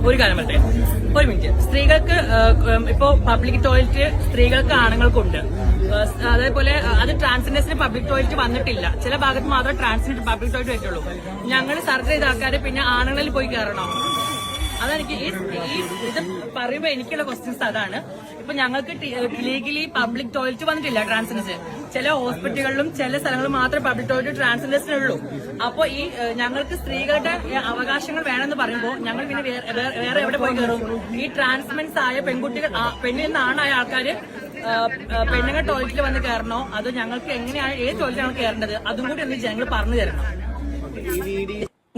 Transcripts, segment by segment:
ഒരു കാര്യം പറയട്ടെ, ഒരു മിനിറ്റ്. സ്ത്രീകൾക്ക് ഇപ്പോ പബ്ലിക് ടോയ്ലറ്റ് സ്ത്രീകൾക്ക് ആണുങ്ങൾക്കുണ്ട്. അതേപോലെ അത് ട്രാൻസ്ജെൻഡേഴ്സിന് പബ്ലിക് ടോയ്ലറ്റ് വന്നിട്ടില്ല. ചില ഭാഗത്ത് മാത്രമേ ട്രാൻസിന് പബ്ലിക് ടോയ്ലറ്റ് പറ്റുള്ളൂ. ഞങ്ങൾ സർജറി ചെയ്ത ആൾക്കാർ പിന്നെ ആണുങ്ങളിൽ പോയി കയറണോ? അതെനിക്ക് ഇത് പറയുമ്പോ എനിക്കുള്ള ക്വസ്റ്റ്യൻസ് അതാണ്. ഇപ്പൊ ഞങ്ങൾക്ക് ലീഗലി പബ്ലിക് ടോയ്ലറ്റ് വന്നിട്ടില്ല ട്രാൻസ്ജെൻഡേഴ്സ്. ചില ഹോസ്പിറ്റലുകളിലും ചില സ്ഥലങ്ങളിൽ മാത്രമേ പബ്ലിക് ടോയ്ലറ്റ് ട്രാൻസ്ജെൻഡേഴ്സിനുള്ളൂ. അപ്പൊ ഈ ഞങ്ങൾക്ക് സ്ത്രീകളുടെ അവകാശങ്ങൾ വേണമെന്ന് പറയുമ്പോൾ ഞങ്ങൾ പിന്നെ വേറെ എവിടെ പോയി കയറും? ഈ ട്രാൻസ്മെൻസ് ആയ പെൺകുട്ടികൾ, പെണ്ണിൽ നിന്നാണായ ആൾക്കാര് പെണ്ണുങ്ങൾ ടോയ്ലറ്റിൽ വന്ന് കയറണോ? അത് ഞങ്ങൾക്ക് എങ്ങനെയാണ്, ഏത് ടോയ്ലറ്റാണ് കയറേണ്ടത്? അതും കൂടി ഒന്ന് ജനങ്ങൾ പറഞ്ഞു തരണം.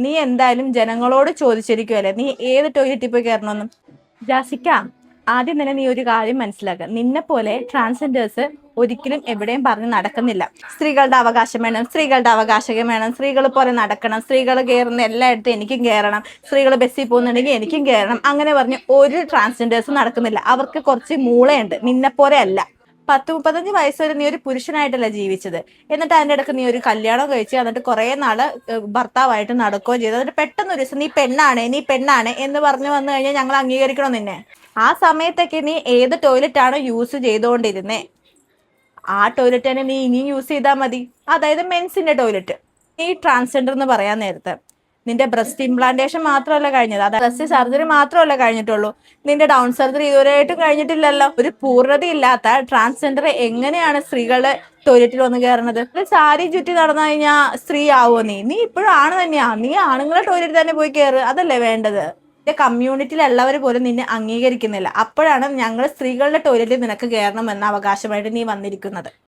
നീ എന്തായാലും ജനങ്ങളോട് ചോദിച്ചിരിക്കുവല്ലേ നീ ഏത് ടോയ്ലറ്റിൽ പോയി കയറണമെന്നും. ജാസിക്ക, ആദ്യം തന്നെ നീ ഒരു കാര്യം മനസ്സിലാക്കുക. നിന്നെ പോലെ ട്രാൻസ്ജെൻഡേഴ്സ് ഒരിക്കലും എവിടെയും പറഞ്ഞ് നടക്കുന്നില്ല. സ്ത്രീകളുടെ അവകാശം വേണം, സ്ത്രീകളുടെ അവകാശം വേണം, സ്ത്രീകൾ പോലെ നടക്കണം, സ്ത്രീകൾ കയറുന്ന എല്ലായിടത്തും എനിക്കും കയറണം, സ്ത്രീകൾ ബസ്സിൽ പോകുന്നുണ്ടെങ്കിൽ എനിക്കും കയറണം, അങ്ങനെ പറഞ്ഞ് ഒരു ട്രാൻസ്ജെൻഡേഴ്സും നടക്കുന്നില്ല. അവർക്ക് കുറച്ച് മൂളയുണ്ട്, നിന്നെ പോലെ അല്ല. 10-35 വയസ്സ് വരെ നീ ഒരു പുരുഷനായിട്ടല്ല ജീവിച്ചത്. എന്നിട്ട് അതിൻ്റെ ഇടയ്ക്ക് നീ ഒരു കല്യാണം കഴിച്ച് എന്നിട്ട് കുറെ നാള് ഭർത്താവായിട്ട് നടക്കുകയും ചെയ്തു. എന്നിട്ട് പെട്ടെന്ന് ഒരു ദിവസം നീ പെണ്ണാണ് എന്ന് പറഞ്ഞു വന്നു കഴിഞ്ഞാൽ ഞങ്ങൾ അംഗീകരിക്കണോ നിന്നെ? ആ സമയത്തൊക്കെ നീ ഏത് ടോയ്ലറ്റാണോ യൂസ് ചെയ്തുകൊണ്ടിരുന്നേ ആ ടോയ്ലറ്റ് തന്നെ നീ ഇനിയും യൂസ് ചെയ്താൽ മതി. അതായത് മെൻസിന്റെ ടോയ്ലറ്റ്. ഈ ട്രാൻസ്ജെൻഡർ എന്ന് പറയാൻ നേരത്ത് നിന്റെ ബ്രസ്റ്റ് ഇംപ്ലാന്റേഷൻ മാത്രമല്ല കഴിഞ്ഞത്, അതായത് ബ്രസ്റ്റ് സർജറി മാത്രമല്ല കഴിഞ്ഞിട്ടുള്ളൂ, നിന്റെ ഡൗൺ സർജറി ഇതുവരെയായിട്ടും കഴിഞ്ഞിട്ടില്ലല്ലോ. ഒരു പൂർണ്ണതയില്ലാത്ത ട്രാൻസ്ജെൻഡർ എങ്ങനെയാണ് സ്ത്രീകളുടെ ടോയ്ലറ്റിൽ വന്ന് കയറുന്നത്? സാരി ചുറ്റി നടന്നു കഴിഞ്ഞാൽ സ്ത്രീ ആവോ? നീ ഇപ്പോഴും ആണ് തന്നെയാ. നീ ആണുങ്ങളെ ടോയ്ലറ്റിൽ തന്നെ പോയി കയറ്, അതല്ലേ വേണ്ടത്? നിന്റെ കമ്മ്യൂണിറ്റിയിലുള്ളവർ പോലും നിന്നെ അംഗീകരിക്കുന്നില്ല. അപ്പോഴാണ് ഞങ്ങൾ സ്ത്രീകളുടെ ടോയ്ലറ്റിൽ നിനക്ക് കയറണം എന്ന അവകാശമായിട്ട് നീ വന്നിരിക്കുന്നത്.